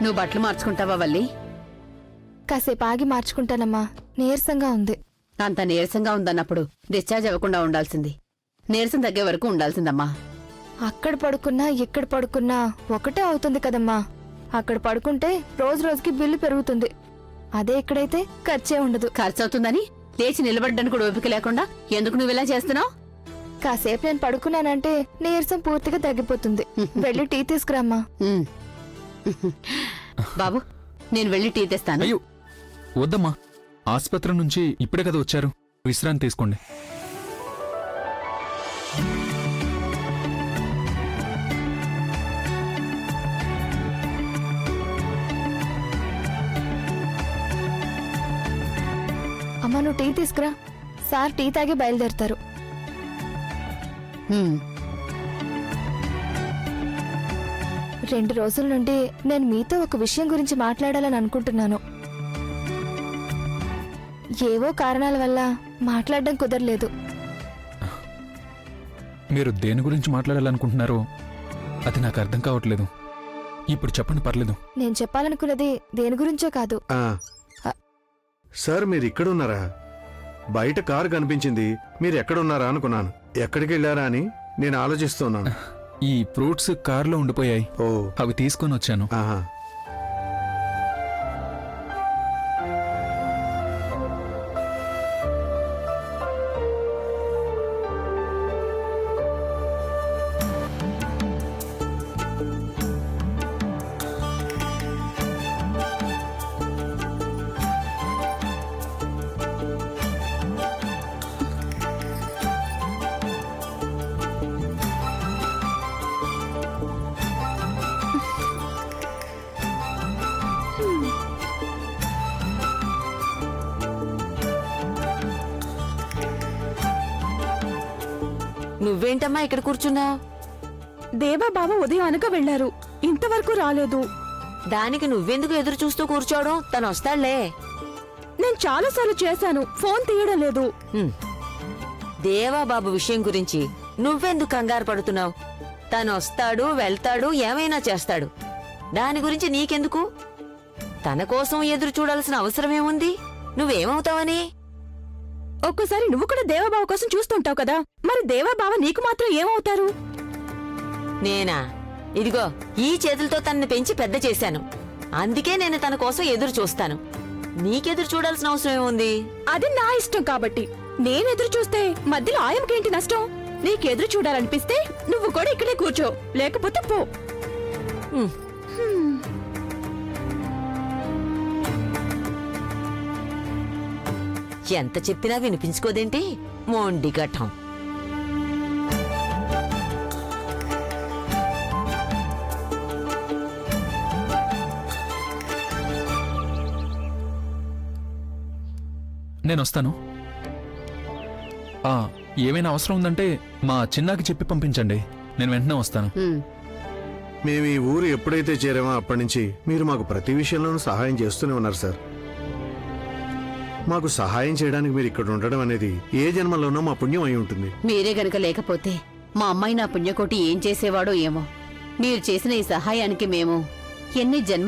నువ్వు బట్టలు మార్చుకుంటావా వల్లి? కాసేపు ఆగి మార్చుకుంటానమ్మా, నీరసంగా ఉంది. అంత నీరసంగా ఉందన్నప్పుడు డిశ్చార్జ్ అవ్వకుండా ఉండాల్సింది. నీరసం తగ్గే వరకు ఉండాల్సిందమ్మా. అక్కడ పడుకున్నా ఇక్కడ పడుకున్నా ఒకటే అవుతుంది కదమ్మా. అక్కడ పడుకుంటే రోజు రోజుకి బిల్లు పెరుగుతుంది. అదే ఇక్కడైతే ఖర్చే ఉండదు. ఖర్చు అవుతుందని లేచి నిలబడ్డానికి కూడా ఓపిక లేకుండా ఎందుకు నువ్వు ఇలా చేస్తున్నావు? కాసేపు నేను పడుకున్నానంటే నీరసం పూర్తిగా తగ్గిపోతుంది. వెళ్ళి టీ తీసుకురామ్మా. బాబు, నేను వెళ్ళి టీ తెస్తాను. అయ్యో వద్దమ్మా, ఆసుపత్రి నుంచి ఇప్పుడే కదా వచ్చారు, విశ్రాంతి తీసుకోండి. అమ్మా, నువ్వు టీ తీసుకురా. సార్ టీ తాగి బయలుదేరుతారు. హ్మ్. 2 రోజుల నుండి నేను మీతో ఒక విషయం గురించి మాట్లాడాలని అనుకుంటున్నాను. ఏవో కారణాల వల్ల మాట్లాడడం కుదరలేదు. మీరు దేని గురించి మాట్లాడాలనుకుంటున్నారో అది నాకు అర్థం కావట్లేదు. ఇప్పుడు చెప్పండి, పర్లేదు. నేను చెప్పాలనుకున్నది దేని గురించో కాదు. సార్, మీరు ఇక్కడున్నారా? బయట కారు కనిపించింది, మీరు ఎక్కడున్నారా అనుకున్నాను. ఎక్కడికి వెళ్ళారా అని నేను ఆలోచిస్తున్నాను. ఈ ఫ్రూట్స్ కారులో ఉండిపోయాయి. ఓ, అవి తీసుకొని వచ్చాను. ఆహా. నువ్వేంటమ్మా ఇక్కడ కూర్చున్నావు? దేవా బావ ఉదయం అనగా వెళ్లారు, ఇంతవరకు రాలేదు. దానికి నువ్వెందుకు ఎదురు చూస్తూ కూర్చోవడం? తను వస్తాడులే. నేను చాలాసార్లు చేశాను, ఫోన్ తీయడం లేదు. దేవా బాబు విషయం గురించి నువ్వెందుకు కంగారు పడుతున్నావు? తను వస్తాడు, వెళ్తాడు, ఏమైనా చేస్తాడు. దాని గురించి నీకెందుకు? తన కోసం ఎదురు చూడాల్సిన అవసరమేముంది? నువ్వేమవుతావని? ఒక్కసారి నువ్వు కూడా దేవాబావ కోసం చూస్తుంటావు కదా, మరి దేవాబావ నీకు మాత్రం ఏమవుతారు? నేనా? ఇదిగో ఈ చేతులతో తనని పెంచి పెద్ద చేశాను. అందుకే నేను తన కోసం ఎదురు చూస్తాను. నీకెదురు చూడాల్సిన అవసరం ఏముంది? అది నా ఇష్టం కాబట్టి. నేనెదురు చూస్తే మధ్యలో ఆయనకేంటి నష్టం? నీకెదురు చూడాలనిపిస్తే నువ్వు కూడా ఇక్కడే కూర్చో, లేకపోతే పో. ఎంత చెప్పినా వినిపించుకోదేంటి? మోండి ఘట్టం. నేనొస్తాను. ఏమైనా అవసరం ఉందంటే మా చిన్నాకి చెప్పి పంపించండి, నేను వెంటనే వస్తాను. మేము ఈ ఊరు ఎప్పుడైతే చేరామో అప్పటి నుంచి మీరు మాకు ప్రతి విషయంలోనూ సహాయం చేస్తూనే ఉన్నారు సార్. మాకు సహాయం చేయడానికి మీరు ఇక్కడ ఉండడం అనేది ఏ జన్మలోనో మా పుణ్యం అయి ఉంటుంది. మీరే గనక లేకపోతే మా అమ్మాయి నా పుణ్యకోటి ఏం చేసేవాడో ఏమో. మీరు చేసిన ఈ సహాయానికి మేము ఎన్ని జన్మ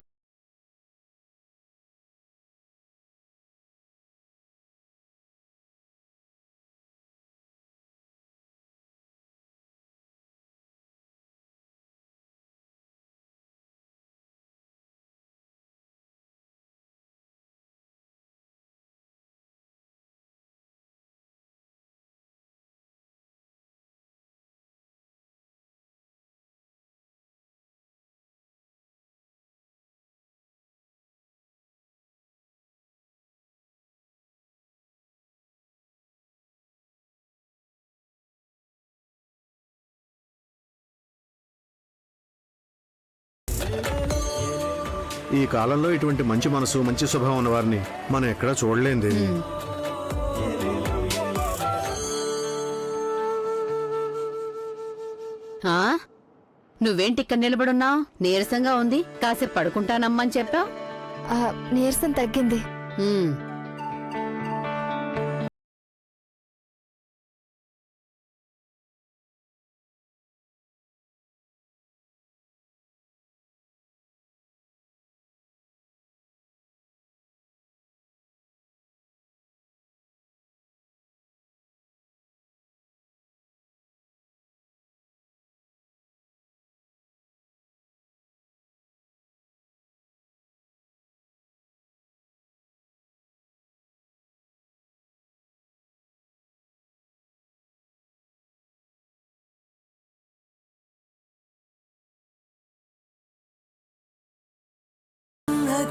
ఈ కాలంలో ఇటువంటి మంచి మనసు, మంచి స్వభావం ఉన్న వారిని మనం ఎక్కడా చూడలేంది. నువ్వేంటి ఇక్కడ నిలబడున్నావు? నీరసంగా ఉంది, కాసేపు పడుకుంటానమ్మని చెప్పావు. నీరసం తగ్గింది.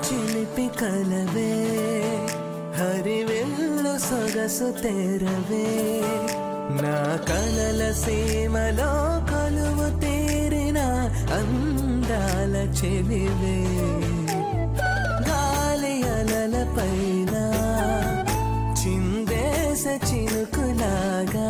చిలిపి కలవే హరివెల్లు సొగసు తెరవే నా కలల సీమలో కొలువు తీరిన అందాల చెలివే గాలి అలల పైన చిందేస చినుకులాగా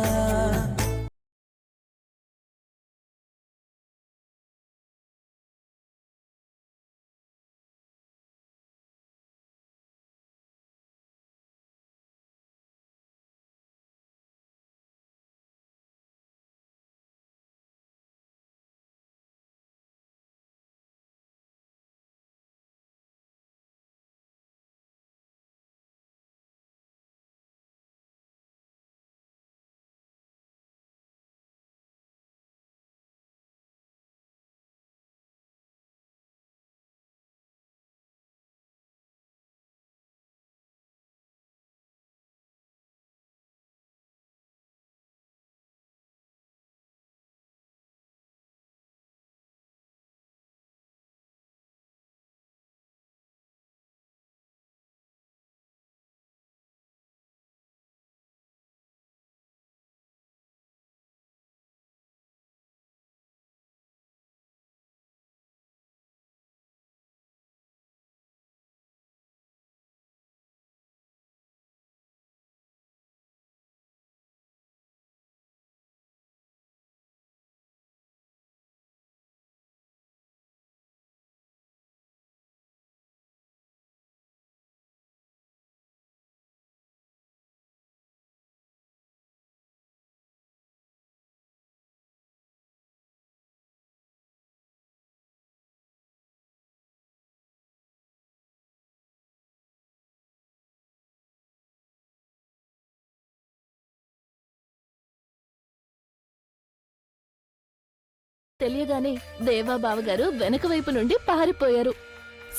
తెలియగానే దేవా బావగారు వెనక వైపు నుండి పారిపోయారు.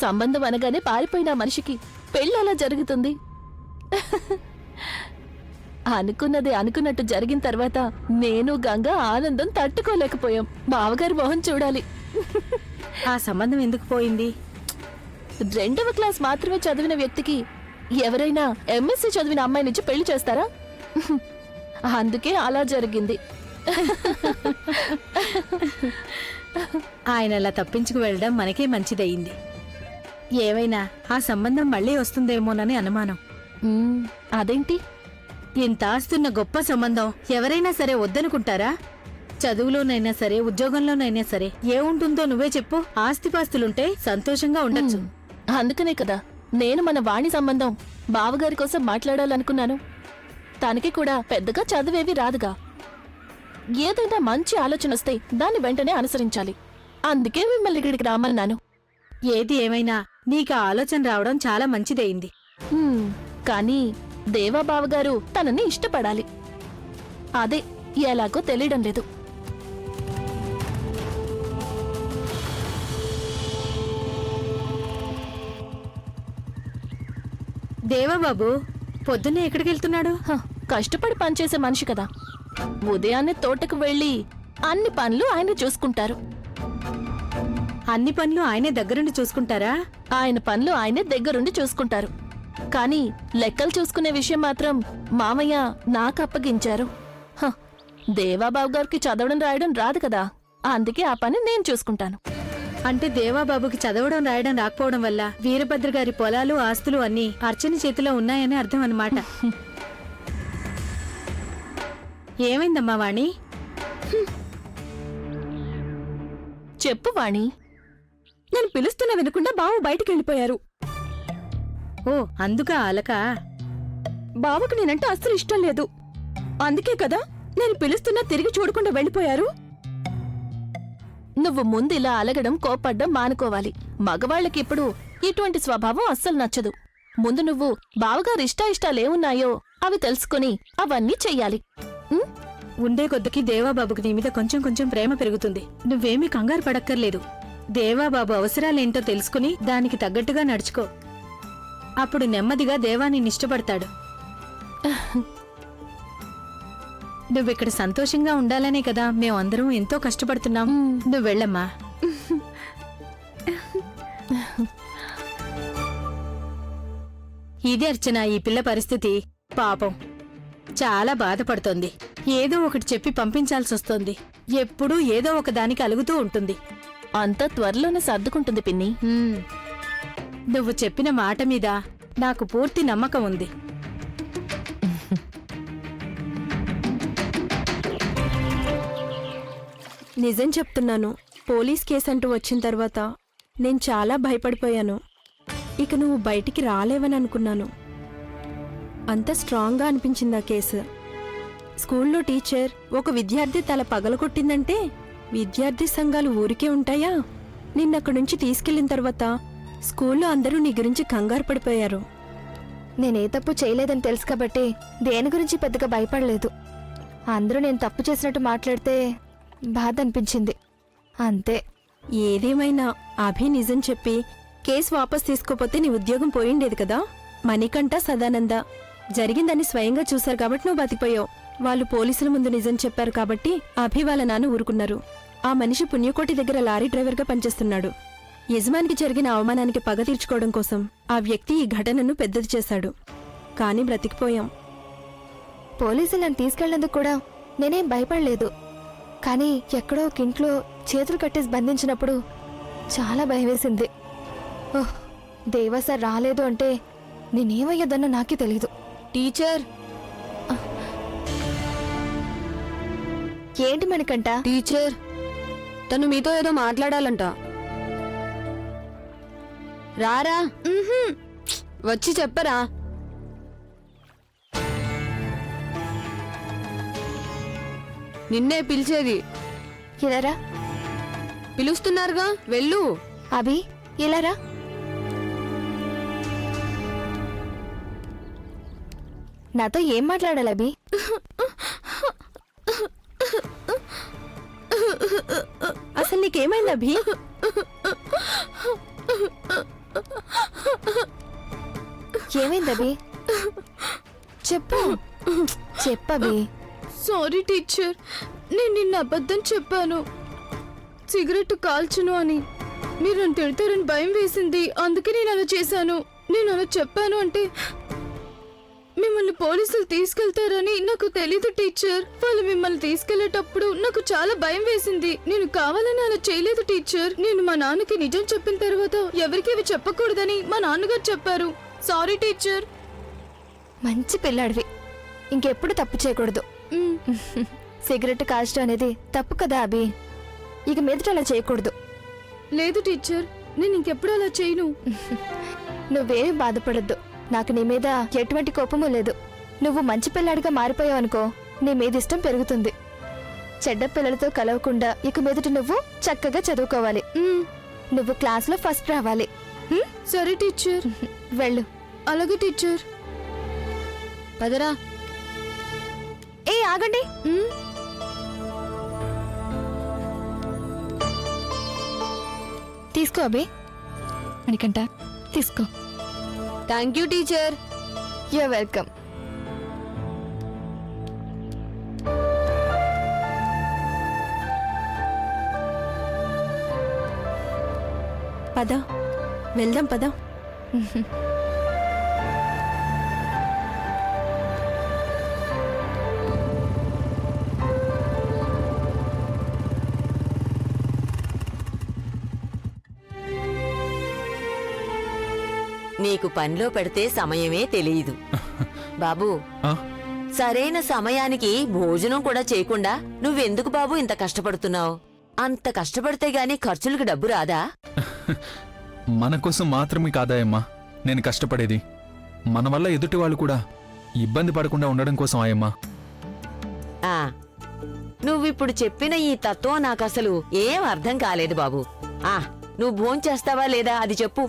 సంబంధం అనగానే పారిపోయిన మనిషికి పెళ్ళలా జరుగుతుంది. అనుకున్నది అనుకున్నట్టు జరిగిన తర్వాత నేను గంగ ఆనందం తట్టుకోలేకపోయాం. బావగారి మొహం చూడాలి. ఆ సంబంధం ఎందుకు పోయింది? 2వ క్లాస్ మాత్రమే చదివిన వ్యక్తికి ఎవరైనా ఎంఎస్సీ చదివిన అమ్మాయినిచ్చి పెళ్లి చేస్తారా? అందుకే అలా జరిగింది. ఆయన అలా తప్పించుకు వెళ్ళడం మనకే మంచిదయింది. ఏవైనా ఆ సంబంధం మళ్ళీ వస్తుందేమోనని అనుమానం. అదేంటి? ఇంత ఆస్తున్న గొప్ప సంబంధం ఎవరైనా సరే వద్దనుకుంటారా? చదువులోనైనా సరే ఉద్యోగంలోనైనా సరే ఏముంటుందో నువ్వే చెప్పు. ఆస్తిపాస్తులుంటే సంతోషంగా ఉండొచ్చు. అందుకనే కదా నేను మన వాణి సంబంధం బావగారి కోసం మాట్లాడాలనుకున్నాను. తనకి కూడా పెద్దగా చదివేవి రాదుగా. ఏదైనా మంచి ఆలోచన వస్తే దాన్ని వెంటనే అనుసరించాలి. అందుకే మిమ్మల్ని ఇక్కడికి రామన్నాను. ఏది ఏమైనా నీకు ఆ ఆలోచన రావడం చాలా మంచిదయింది. కానీ దేవా బావగారు తనని ఇష్టపడాలి. అదే ఎలాగో తెలియడం లేదు. దేవాబాబు పొద్దున్నే ఎక్కడికి వెళ్తున్నాడు? కష్టపడి పనిచేసే మనిషి కదా. ఉదయాన్నే తోటకు వెళ్లి అన్ని పనులు ఆయన చూసుకుంటారు. అన్ని పనులు ఆయనే దగ్గరుండి చూసుకుంటారా? ఆయన పనులు ఆయనే దగ్గరుండి చూసుకుంటారు. కానీ లెక్కలు చూసుకునే విషయం మాత్రం మామయ్య నాకు అప్పగించారు. దేవాబాబు గారికి చదవడం రాయడం రాదు కదా, అందుకే ఆ పని నేను చూసుకుంటాను. అంటే దేవాబాబుకి చదవడం రాయడం రాకపోవడం వల్ల వీరభద్ర గారి పొలాలు ఆస్తులు అన్నీ అర్చన చేతిలో ఉన్నాయని అర్థం అన్నమాట. ఏమైందమ్మా వాణి? చెప్పు వాణి. నేను పిలుస్తున్నా వినకుండా బావ బయటికి వెళ్ళిపోయారు. ఓ అందుకా అలక? బావకు నేనంటే అస్సలు ఇష్టం లేదు. అందుకే కదా నేను పిలుస్తున్నా తిరిగి చూడకుండా వెళ్ళిపోయారు. నువ్వు ముందు ఇలా అలగడం కోపడ్డం మానుకోవాలి. మగవాళ్ళకిప్పుడు ఇటువంటి స్వభావం అస్సలు నచ్చదు. ముందు నువ్వు బావగారి ఇష్టాలేమున్నాయో అవి తెలుసుకుని అవన్నీ చెయ్యాలి. ఉండే కొద్దికి దేవాబాబుకి నీ మీద కొంచెం కొంచెం ప్రేమ పెరుగుతుంది. నువ్వేమీ కంగారు పడక్కర్లేదు. దేవాబాబు అవసరాలేంటో తెలుసుకుని దానికి తగ్గట్టుగా నడుచుకో. అప్పుడు నెమ్మదిగా దేవా నిన్నిష్టపడతాడు. నువ్విక్కడ సంతోషంగా ఉండాలనే కదా మేమందరం ఎంతో కష్టపడుతున్నాం. నువ్వు వెళ్ళమ్మా. ఇది అర్చన ఈ పిల్ల పరిస్థితి. పాపం చాలా బాధపడుతోంది. ఏదో ఒకటి చెప్పి పంపించాల్సొస్తోంది. ఎప్పుడూ ఏదో ఒక దానికి అలుగుతూ ఉంటుంది. అంతా త్వరలోనే సర్దుకుంటుంది పిన్ని. హ్మ్. నువ్వు చెప్పిన మాట మీద నాకు పూర్తి నమ్మకం ఉంది. నిజం చెప్తున్నాను. పోలీస్ కేసు అంటూ వచ్చిన తర్వాత నేను చాలా భయపడిపోయాను. ఇక నువ్వు బయటికి రాలేవని అనుకున్నాను. అంత స్ట్రాంగ్గా అనిపించింది ఆ కేసు. స్కూల్లో టీచర్ ఒక విద్యార్థి తల పగలగొట్టిందంటే విద్యార్థి సంఘాలు ఊరికే ఉంటాయా? నిన్నక్కడి నుంచి తీసుకెళ్లిన తర్వాత స్కూల్లో అందరూ నీ గురించి కంగారు పడిపోయారు. నేనే తప్పు చేయలేదని తెలుసు కాబట్టి దేని గురించి పెద్దగా భయపడలేదు. అందరూ నేను తప్పు చేసినట్టు మాట్లాడితే బాధ అనిపించింది, అంతే. ఏదేమైనా అభి నిజం చెప్పి కేసు వాపస్ తీసుకోపోతే నీ ఉద్యోగం పోయిండేది కదా. మణికంఠ, సదానంద జరిగిందని స్వయంగా చూశారు కాబట్టి నువ్వు బతికిపోయావు. వాళ్ళు పోలీసుల ముందు నిజం చెప్పారు కాబట్టి అభి వాళ్ళ నాన్న ఊరుకున్నారు. ఆ మనిషి పుణ్యకోటి దగ్గర లారీ డ్రైవర్గా పనిచేస్తున్నాడు. యజమానికి జరిగిన అవమానానికి పగ తీర్చుకోవడం కోసం ఆ వ్యక్తి ఈ ఘటనను పెద్దది చేశాడు. కానీ బ్రతికిపోయాం. పోలీసులు నన్ను తీసుకెళ్లేందుకు కూడా నేనేం భయపడలేదు. కానీ ఎక్కడో ఒక ఇంట్లో చేతులు కట్టేసి బంధించినప్పుడు చాలా భయం వేసింది. ఓహ్, దేవా సార్ రాలేదు అంటే నేనేమయ్యేదన్నో నాకే తెలీదు. టీచర్ ఏంటి మనకంట? టీచర్ తను మీతో ఏదో మాట్లాడాలంట. రారా, వచ్చి చెప్పరా. నిన్నే పిలిచేది. ఇలారా పిలుస్తున్నారుగా, వెళ్ళు. అభి, ఇలారా. నాతో ఏం మాట్లాడాలి అభి? అసలు నీకేమైంది అభి? ఏమైంది అభి? చెప్పు చెప్పబి. సారీ టీచర్, నేను నిన్న అబద్ధం చెప్పాను. సిగరెట్ కాల్చును అని మీరు నన్ను తిడతారని భయం వేసింది, అందుకే నేను అలా చేశాను. నేను అలా చెప్పాను అంటే మిమ్మల్ని పోలీసులు తీసుకెళ్తారని నాకు తెలీదు టీచర్. వాళ్ళు మిమ్మల్ని తీసుకెళ్లేటప్పుడు నాకు చాలా భయం వేసింది. నేను కావాలని అలా చేయలేదు టీచర్. నేను మా నాన్నకి నిజం చెప్పిన తర్వాత ఎవరికి ఇవి చెప్పకూడదని మా నాన్నగారు చెప్పారు. Sorry teacher. మంచి పిల్లాడివి, ఇంకెప్పుడు తప్పు చేయకూడదు. సిగరెట్ కాల్చడం అనేది తప్పు కదా అభి. ఇక మీదట అలా చేయకూడదు. లేదు టీచర్, నేను ఇంకెప్పుడు అలా చేయను. నువ్వేమీ బాధపడద్దు. నాకు నీ మీద ఎటువంటి కోపము లేదు. నువ్వు మంచి పిల్లాడిగా మారిపోయావనుకో, నీ మీద ఇష్టం పెరుగుతుంది. చెడ్డ పిల్లలతో కలవకుండా ఇక మీదట నువ్వు చక్కగా చదువుకోవాలి. నువ్వు క్లాస్లో ఫస్ట్ రావాలి. సరే టీచర్. వెళ్ళు. అలాగే టీచర్. పదరా. ఏ ఆగండి. తీసుకో అభి. మణికంఠ తీసుకో. Thank you teacher. You're welcome. పద, వెళ్దాం పద. నీకు పనిలో పెడితే సమయమే తెలియదు. బాబూ, ఆ? సరైన సమయానికి భోజనం కూడా చేయకుండా నువ్వెందుకు బాబు ఇంత కష్టపడుతున్నావు? అంత కష్టపడితే గాని ఖర్చులకు డబ్బు రాదా? మన కోసం మాత్రమే కాదాయమ్మా నేను కష్టపడేది. మన వల్ల ఎదుటి వాళ్ళు కూడా ఇబ్బంది పడకుండా ఉండడం కోసం ఆయమ్మా. ఆ నువ్విప్పుడు చెప్పిన ఈ తత్వం నాకసలు ఏం అర్థం కాలేదు బాబు. నువ్వు భోంచేస్తావా లేదా అది చెప్పు.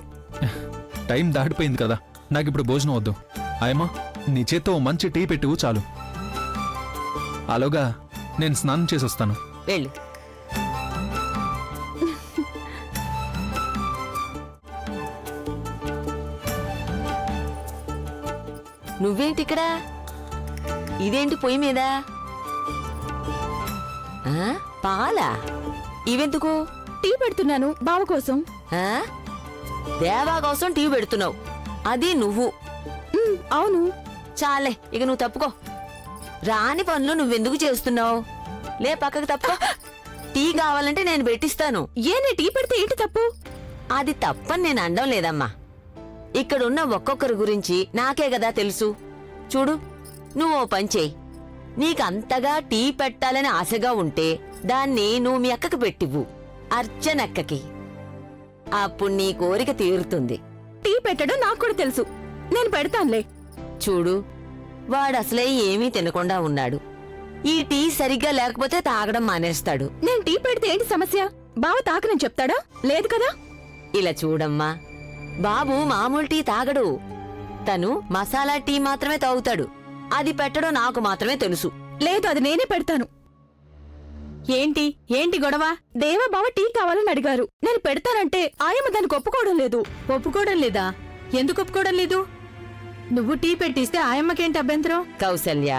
టైం దాటిపోయింది కదా, నాకిప్పుడు భోజనం వద్దు. ఆయమ్మా, నీ చేత్తో ఓ మంచి టీ పెట్టు చాలు. అలాగా నేను స్నానం చేసి వస్తాను. వెళ్ళు. నువ్వేంటిక్కడ? ఇదేంటి పొయ్యి మీద? పాలా? ఇవెందుకు? టీ పెడుతున్నాను బావ కోసం. దేవా కోసం టీ పెడుతున్నావు, అది నువ్వు. అవును. చాలే, ఇక నువ్వు తప్పుకో. రాని పనులు నువ్వెందుకు చేస్తున్నావు? లే, పక్కకు తప్పుకో. టీ కావాలంటే నేను పెట్టిస్తాను. నీ టీ పెడితే ఏంటి తప్పు? అది తప్పని నేను అనడం లేదమ్మా. ఇక్కడున్న ఒక్కొక్కరి గురించి నాకే కదా తెలుసు. చూడు, నువ్వు ఓ పని చేయి. నీకంతగా టీ పెట్టాలని ఆశగా ఉంటే దాన్ని నువ్వు మీ అక్కకి పెట్టివ్వు, అర్చనక్కకి. అప్పుడు నీ కోరిక తీరుతుంది. టీ పెట్టడం నాకు కూడా తెలుసు, నేను పెడతానులే. చూడు, వాడసలే ఏమీ తినకుండా ఉన్నాడు. ఈ టీ సరిగ్గా లేకపోతే తాగడం మానేస్తాడు. నేను టీ పెడితే ఏంటి సమస్య? బావ తాకనని చెప్తాడా? లేదు కదా. ఇలా చూడమ్మా, బాబు మామూలు టీ తాగడు. తను మసాలా టీ మాత్రమే తాగుతాడు. అది పెట్టడం నాకు మాత్రమే తెలుసు. లేదు, అది నేనే పెడతాను. ఏంటి ఏంటి గొడవ? దేవా బావ టీ కావాలని అడిగారు, నేను పెడతానంటే ఆయమ్మ దానికి ఒప్పుకోవడం లేదు. ఒప్పుకోవడం లేదా? ఎందుకు ఒప్పుకోవడం లేదు? నువ్వు టీ పెట్టిస్తే ఆయమ్మకేంటి అభ్యంతరం? కౌసల్య,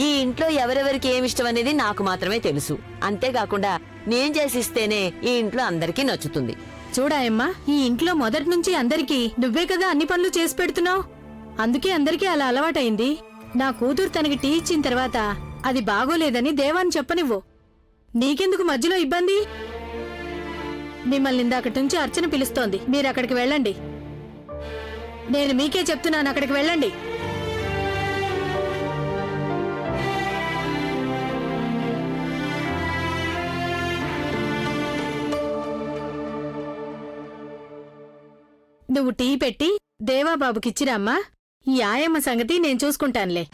ఈ ఇంట్లో ఎవరెవరికి ఏమిష్టం అనేది నాకు మాత్రమే తెలుసు. అంతేకాకుండా నేను చేసిస్తేనే ఈ ఇంట్లో అందరికీ నచ్చుతుంది. చూడాయమ్మా, ఈ ఇంట్లో మొదటి నుంచి అందరికీ నువ్వే కదా అన్ని పనులు చేసి పెడుతున్నావు. అందుకే అందరికీ అలా అలవాటైంది. నా కూతురు తనకి టీ ఇచ్చిన తర్వాత అది బాగోలేదని దేవాన్ని చెప్పనివ్వు. నీకెందుకు మధ్యలో ఇబ్బంది? మిమ్మల్ని ఇందాకటి నుంచి అర్చన పిలుస్తోంది, మీరు అక్కడికి వెళ్ళండి. నేను మీకే చెప్తున్నాను, అక్కడికి వెళ్ళండి. నువ్వు టీ పెట్టి దేవాబాబుకిచ్చిరామ్మా. ఈ ఆయమ్మ సంగతి నేను చూసుకుంటానులే.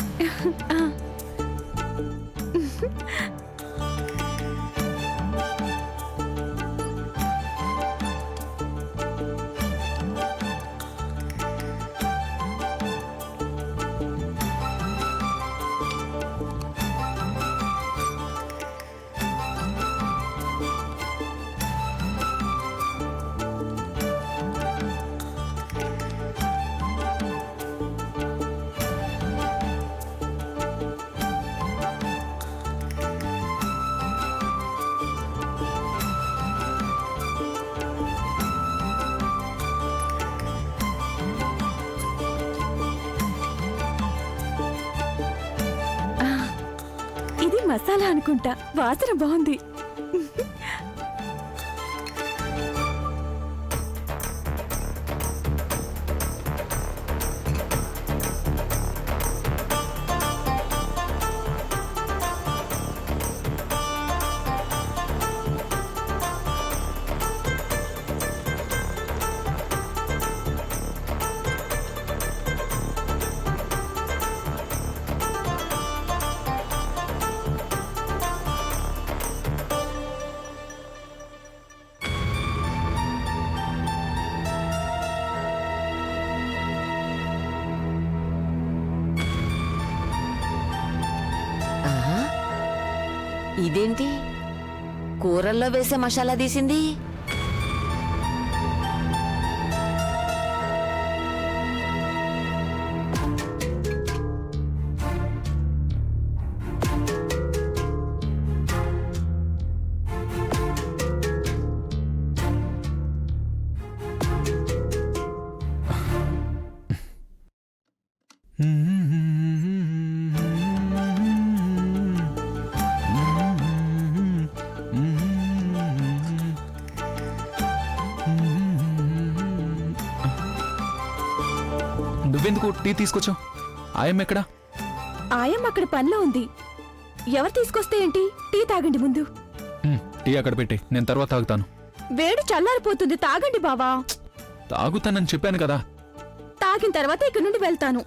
ఇది మసాలా అనుకుంటా, వాసన బాగుంది. ఇదేంటి కూరల్లో వేసే మసాలా తీసింది? నువ్వెందుకు టీ తీసుకొచ్చావు? ఆయమ్మ ఎక్కడా? ఆయమ్మ అక్కడ పనిలో ఉంది. ఎవరు తీసుకొస్తే ఏంటి? టీ తాగండి ముందు. టీ అక్కడ పెట్టి నేను తర్వాత తాగుతాను. వేడి చల్లారిపోతుంది, తాగండి బావా. తాగుతానని చెప్పాను కదా. తాగిన తర్వాత ఇక్కడి నుండి వెళ్తాను.